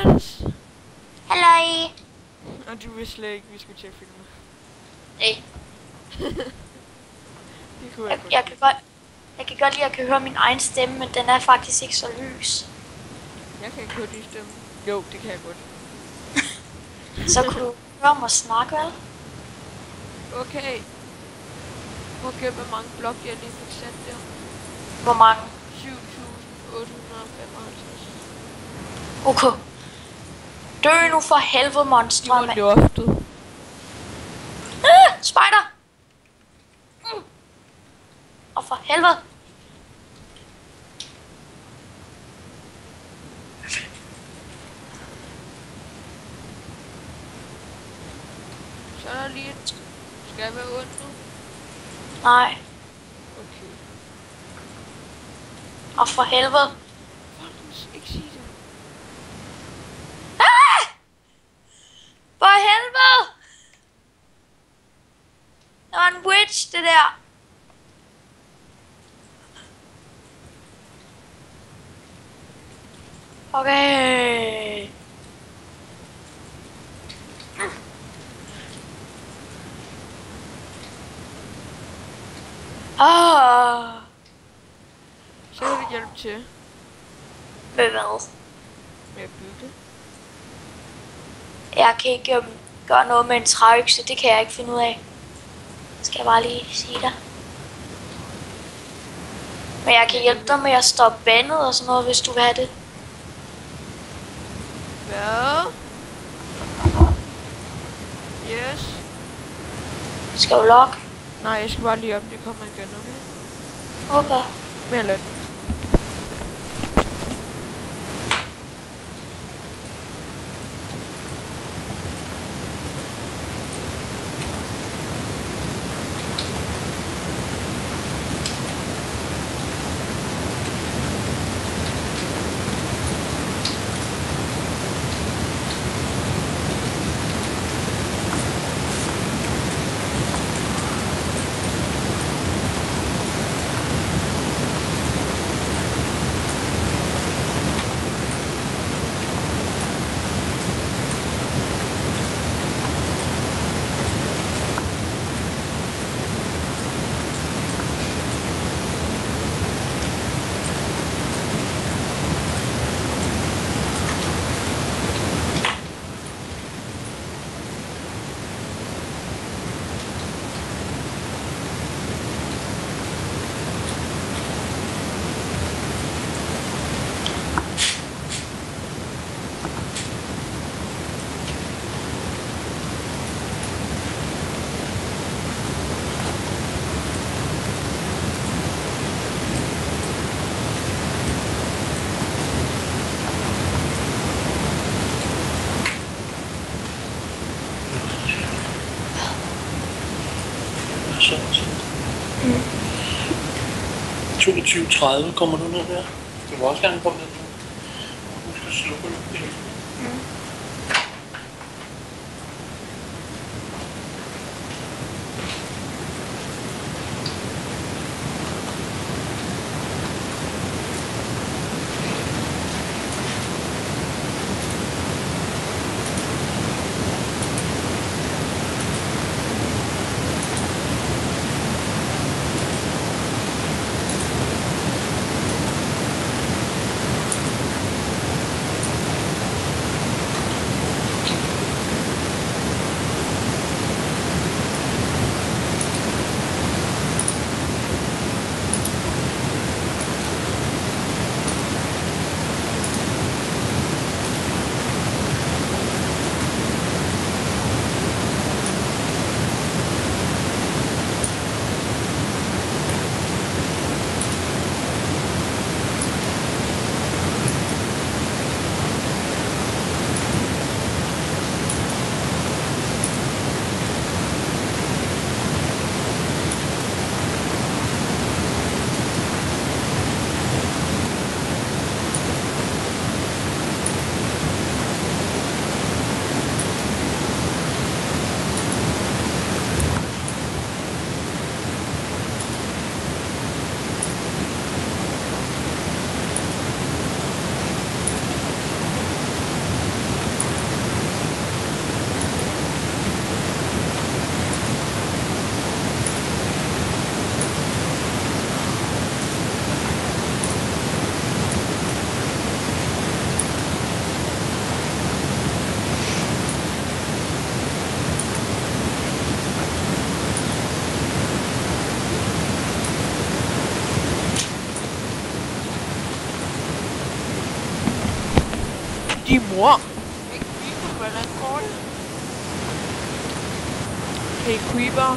Mads! Halløj! Og du vidste slet ikke, vi skulle til at filme. Nej. Det kunne jeg Jeg kan godt lide at kan høre min egen stemme, men den er faktisk ikke så lys. Jeg kan ikke høre din stemme. Jo, det kan jeg godt. Så kunne du høre mig snakke, vel? Okay. Hvor hvor mange blok jeg lige fik sat der? Hvor mange? 7.855. Okay. Dø nu for helvede, monster. Det var loftet. Spider! Og for helvede. Så er der lige et... Skal jeg være ondt nu? Nej. Okay. Og for helvede. Ikke sige det. For helvede! Det var en witch, det der. Okay. Så vil vi hjælpe til. Med hvad? Med at bygge. Jeg kan ikke gøre noget med en træøkse, det kan jeg ikke finde ud af. Skal jeg bare lige sige dig. Men jeg kan hjælpe dig med at stoppe vandet og sådan noget, hvis du vil have det. Hvad? Yes. Skal du logge? Nej, jeg skal bare lige op, det kommer igen, okay? Okay. Mere løn. Så. 22.30 kommer du ned der. Du må også gerne komme ned nu. Du skal slukke det. Din mor. Ikke creeper, hvordan går det? Hey creeper.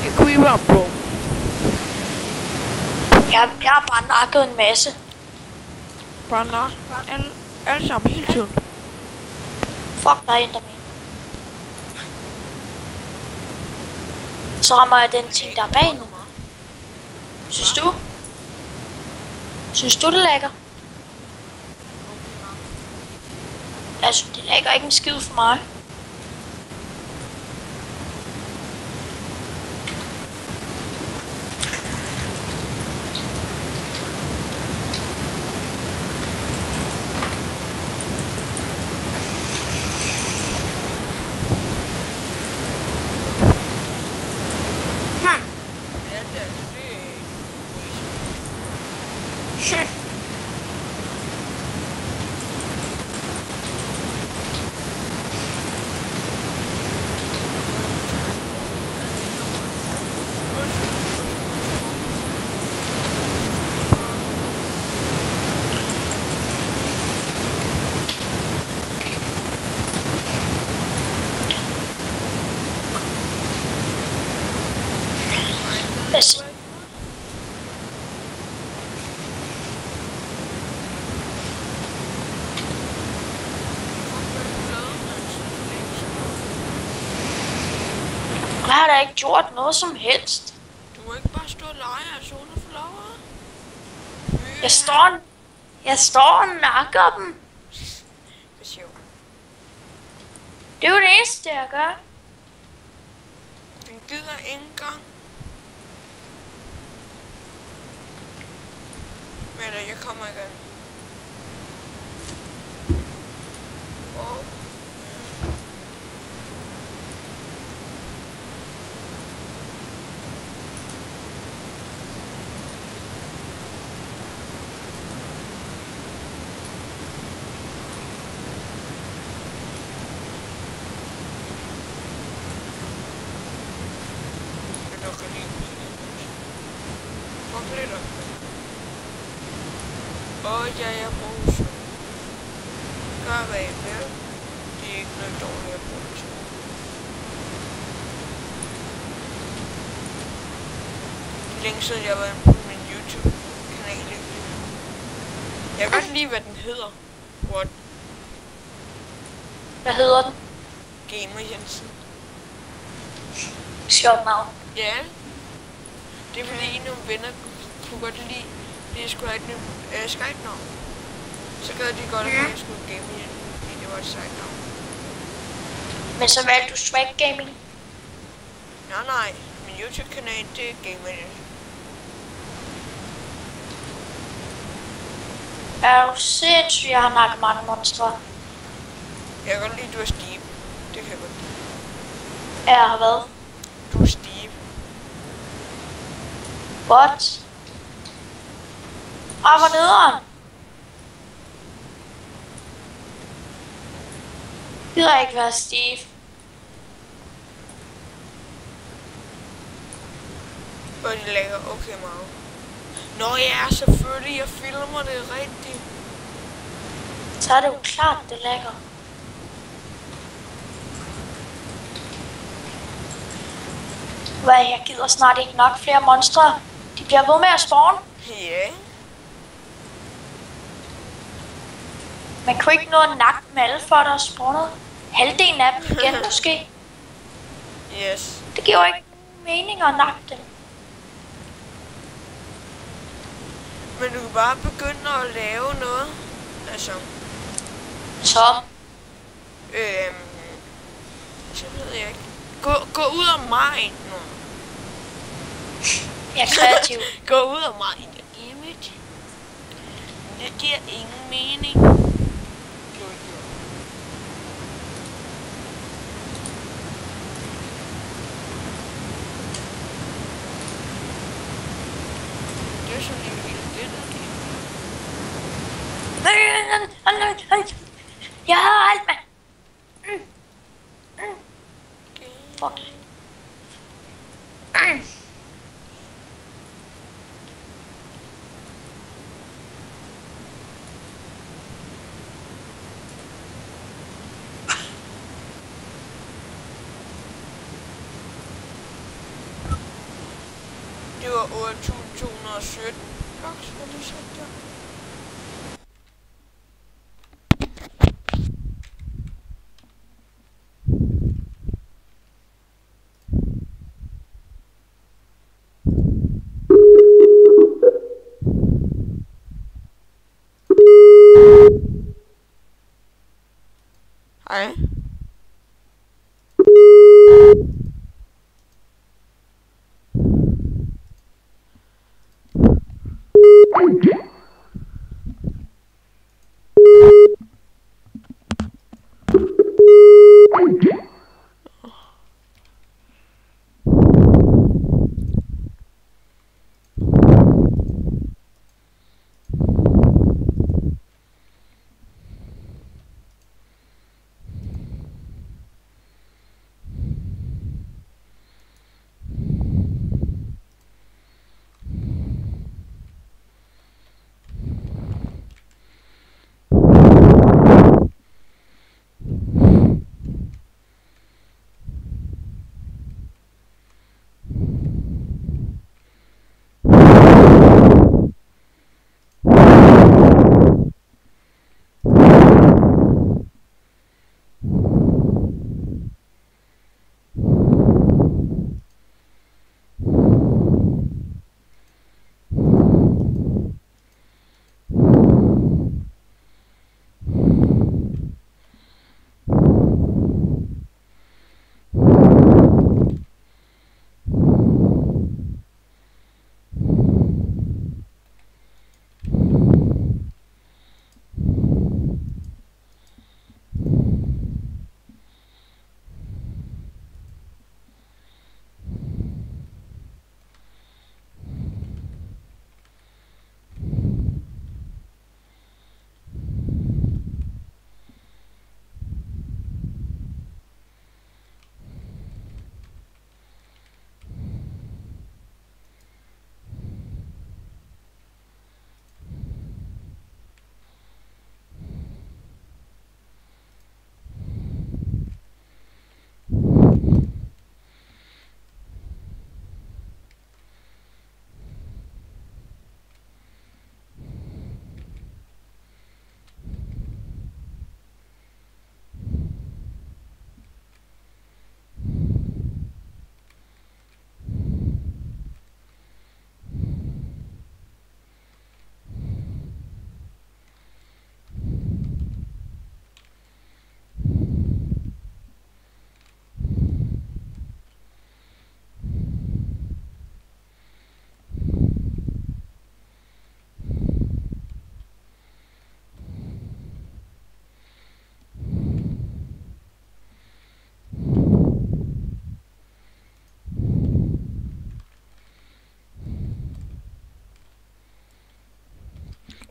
Hey creeper, bro. Jeg har bare nakket en masse. Bare nok. Alle sammen hele tiden. Fuck dig, Enderman. Så rammer jeg den ting, der er bag nu. Synes du? Synes du, det lækker? Altså, det lækker ikke en skid for mig. Yes. Jeg har da ikke gjort noget som helst. Du må ikke bare stå og lege af solflower. Jeg står og nakker dem. Det er sjovt. Det er jo det eneste, jeg gør. Den gider ikke engang. Men jeg kommer igen. Oh. Og jeg er bruse. Gør hvad I vil. Det er ikke noget dårligt at bruse. Det er længe siden jeg har været på min YouTube-kanal. Jeg kan godt lide hvad den hedder. What? Hvad hedder den? Gamer Jensen. Sjovt navn. Ja. Det er fordi nogle venner kunne godt lide. Det skulle have et nyt Skype-navn. Så gad de godt, at jeg skulle game igen, fordi det var et sejt navn. Men så valgte du Swag Gaming? Nej. Min YouTube-kanal, det er Gamer. Er du sindssygt, jeg har nakket mange monstre. Jeg kan godt lide, at du er Steve. Det kan jeg godt lide. Jeg har været. Du er Steve. What? Hvor nederen. Gider ikke være Steve. Og det lægger okay meget. Nå ja, selvfølgelig. Jeg filmer det rigtigt. Så er det jo klart, det lægger. Hvad, jeg gider snart ikke nok flere monstre. De bliver ved med at spawn. Ja. Man kunne ikke nå at nakke dem alle, før der er spawnet halvdelen af dem igen måske. Yes. Det giver jo ikke mening at nakke dem. Men du kan bare begynde at lave noget. Altså. Så. Så ved jeg ikke. Gå ud af mig nu. Jeg er kreativ. Gå ud af mig. Image. Det giver ingen mening. Det er sådan en lille det der. Jeg har alt, mand. Fuck. 8.217 blocks, er det sat der? Hej.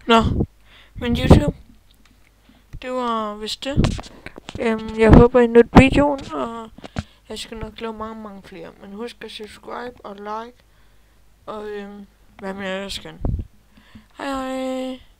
Nå, men YouTube, det var vist det. Jeg håber, I nødte videoen, og jeg skal nok lave mange flere. Men husk at subscribe og like, og hvad med ellers kan. Hej hej!